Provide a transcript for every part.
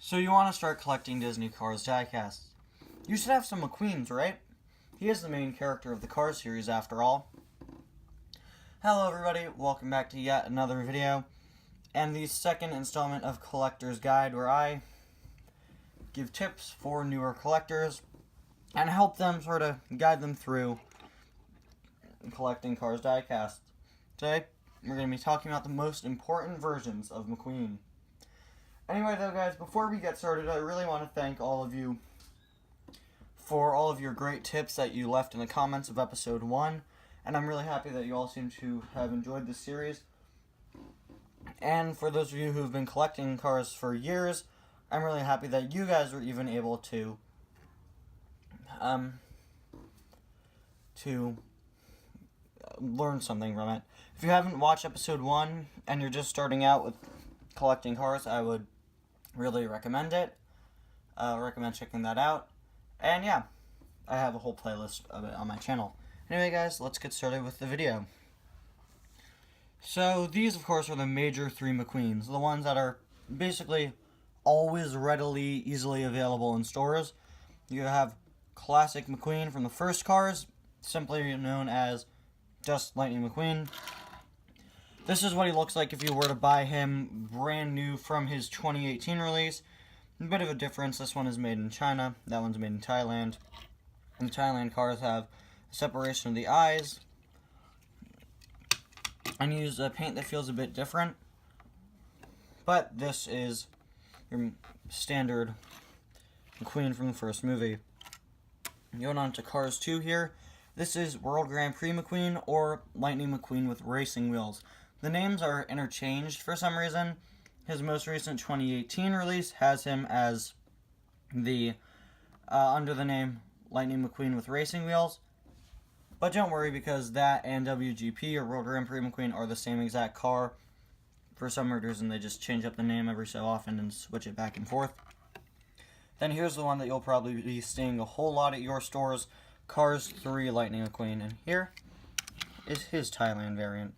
So you want to start collecting Disney Cars Diecasts. You should have some McQueens, right? He is the main character of the Cars series after all. Hello everybody, welcome back to yet another video, and the second installment of Collector's Guide, where I give tips for newer collectors and help them sort of guide them through collecting Cars Diecasts. Today, we're going to be talking about the most important versions of McQueen. Anyway though guys, before we get started, I really want to thank all of you for all of your great tips that you left in the comments of episode 1. And I'm really happy that you all seem to have enjoyed this series. And for those of you who've been collecting cars for years, I'm really happy that you guys were even able to learn something from it. If you haven't watched episode 1 and you're just starting out with collecting cars, I would really recommend it. Recommend checking that out. And yeah, I have a whole playlist of it on my channel. Anyway guys, let's get started with the video. So these of course are the major 3 McQueens, the ones that are basically always readily, easily available in stores. You have Classic McQueen from the first Cars, simply known as just Lightning McQueen. This is what he looks like if you were to buy him brand new from his 2018 release. A bit of a difference, this one is made in China, that one's made in Thailand. And the Thailand cars have separation of the eyes and use a paint that feels a bit different, but this is your standard McQueen from the first movie. Going on to Cars 2 here, this is World Grand Prix McQueen or Lightning McQueen with racing wheels. The names are interchanged for some reason. His most recent 2018 release has him as the under the name Lightning McQueen with racing wheels. But don't worry, because that and WGP, or World Grand Prix McQueen, are the same exact car. For some reason, they just change up the name every so often and switch it back and forth. Then here's the one that you'll probably be seeing a whole lot at your stores, Cars 3 Lightning McQueen. And here is his Thailand variant.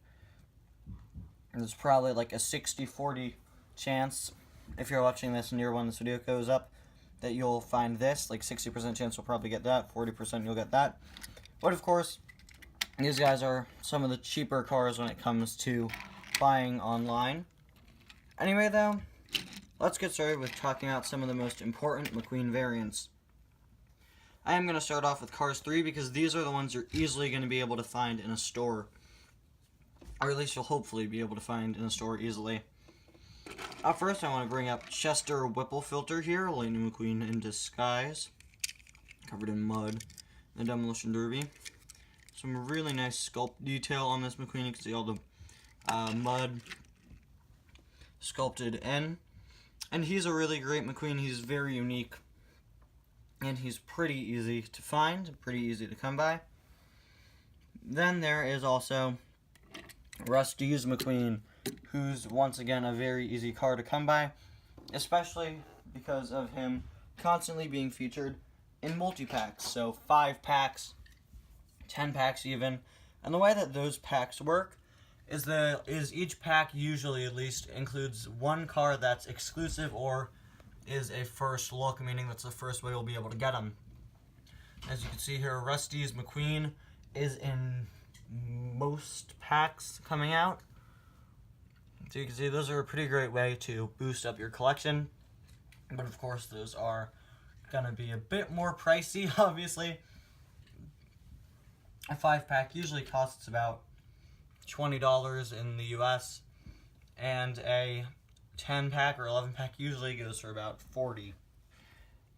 There's probably like a 60-40 chance, if you're watching this near when this video goes up, that you'll find this. Like 60% chance you'll probably get that, 40% you'll get that. But of course, these guys are some of the cheaper cars when it comes to buying online. Anyway though, let's get started with talking about some of the most important McQueen variants. I am going to start off with Cars 3 because these are the ones you're easily going to be able to find in a store. Or at least you'll hopefully be able to find in a store easily. Up first, I want to bring up Chester Whipple Filter here, Lightning McQueen in disguise, covered in mud, the Demolition Derby. Some really nice sculpt detail on this McQueen. You can see all the mud sculpted in. And he's a really great McQueen. He's very unique. And he's pretty easy to find, pretty easy to come by. Then there is also Rusty's McQueen, who's once again a very easy car to come by, especially because of him constantly being featured in multi-packs, so 5 packs, 10 packs even. And the way that those packs work is each pack usually at least includes one car that's exclusive or is a first look, meaning that's the first way you'll be able to get them. As you can see here, Rusty's McQueen is in most packs coming out. So you can see those are a pretty great way to boost up your collection. But of course those are going to be a bit more pricey, obviously. A 5-pack usually costs about $20 in the US. And a 10-pack or 11-pack usually goes for about $40.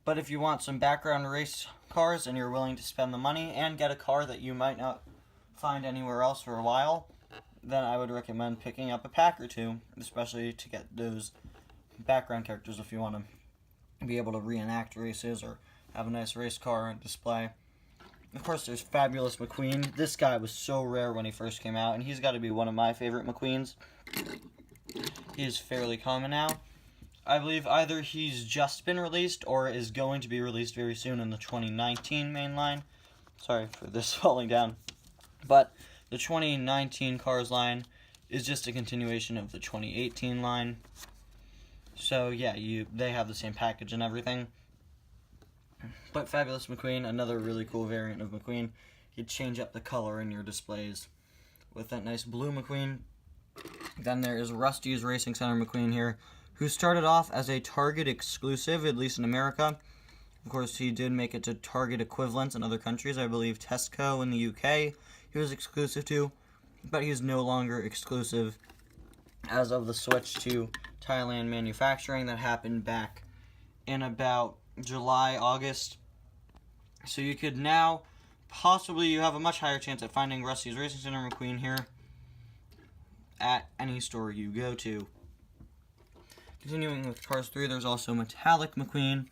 But if you want some background race cars and you're willing to spend the money and get a car that you might not find anywhere else for a while, then I would recommend picking up a pack or 2, especially to get those background characters if you want to be able to reenact races or have a nice race car on display. Of course, there's Fabulous McQueen. This guy was so rare when he first came out, and he's got to be one of my favorite McQueens. He is fairly common now. I believe either he's just been released or is going to be released very soon in the 2019 main line. Sorry for this falling down. But the 2019 Cars line is just a continuation of the 2018 line. So yeah, they have the same package and everything. But Fabulous McQueen, another really cool variant of McQueen. You change up the color in your displays with that nice blue McQueen. Then there is Rusty's Racing Center McQueen here, who started off as a Target exclusive, at least in America. Of course, he did make it to Target equivalents in other countries. I believe Tesco in the UK he was exclusive to, but he's no longer exclusive as of the switch to Thailand manufacturing that happened back in about July, August. So you could now, possibly, you have a much higher chance at finding Rusty's Racing Center McQueen here at any store you go to. Continuing with Cars 3, there's also Metallic McQueen.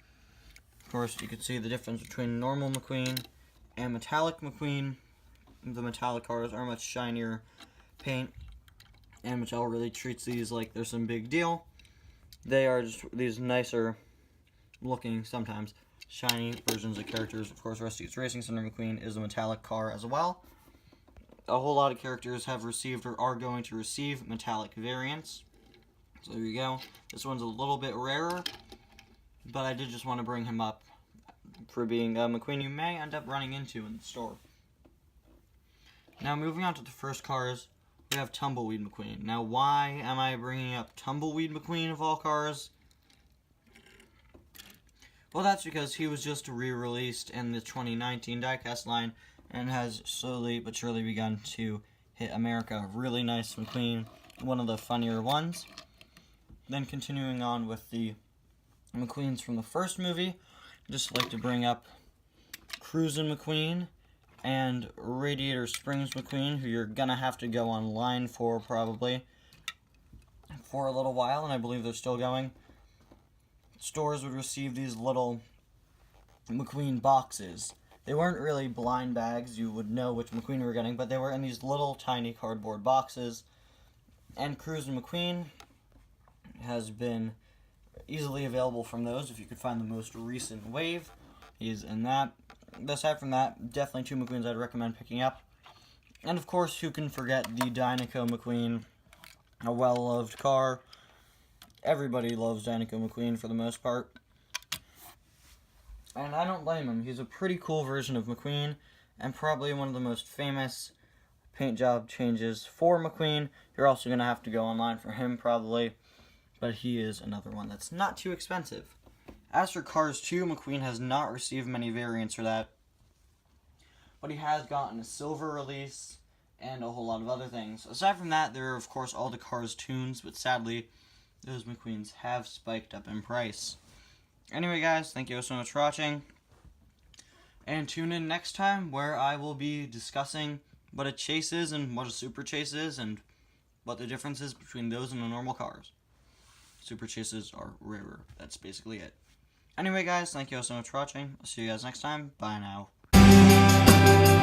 Of course, you can see the difference between normal McQueen and Metallic McQueen. The metallic cars are much shinier paint, and Mattel really treats these like they're some big deal. They are just these nicer looking, sometimes shiny versions of characters. Of course, Rusty's Racing Center McQueen is a metallic car as well. A whole lot of characters have received or are going to receive metallic variants. So there you go. This one's a little bit rarer, but I did just want to bring him up for being a McQueen you may end up running into in the store. Now, moving on to the first cars, we have Tumbleweed McQueen. Now, why am I bringing up Tumbleweed McQueen of all cars? Well, that's because he was just re-released in the 2019 Diecast line and has slowly but surely begun to hit America. Really nice McQueen, one of the funnier ones. Then continuing on with the McQueens from the first movie, I'd just like to bring up Cruisin' McQueen and Radiator Springs McQueen, who you're gonna have to go online for probably for a little while, and I believe they're still going. Stores would receive these little McQueen boxes. They weren't really blind bags, you would know which McQueen you were getting, but they were in these little tiny cardboard boxes. And Cruisin' McQueen has been easily available from those if you could find the most recent wave. He's in that. Aside from that, definitely two McQueens I'd recommend picking up. And of course, who can forget the Diecasts McQueen, a well-loved car. Everybody loves Diecasts McQueen for the most part. And I don't blame him. He's a pretty cool version of McQueen, and probably one of the most famous paint job changes for McQueen. You're also going to have to go online for him probably, but he is another one that's not too expensive. As for Cars 2, McQueen has not received many variants for that, but he has gotten a silver release and a whole lot of other things. Aside from that, there are of course all the Cars tunes, but sadly, those McQueens have spiked up in price. Anyway guys, thank you so much for watching, and tune in next time where I will be discussing what a chase is and what a super chase is and what the difference is between those and the normal cars. Super chases are rarer, that's basically it. Anyway guys, thank you all so much for watching. I'll see you guys next time. Bye now.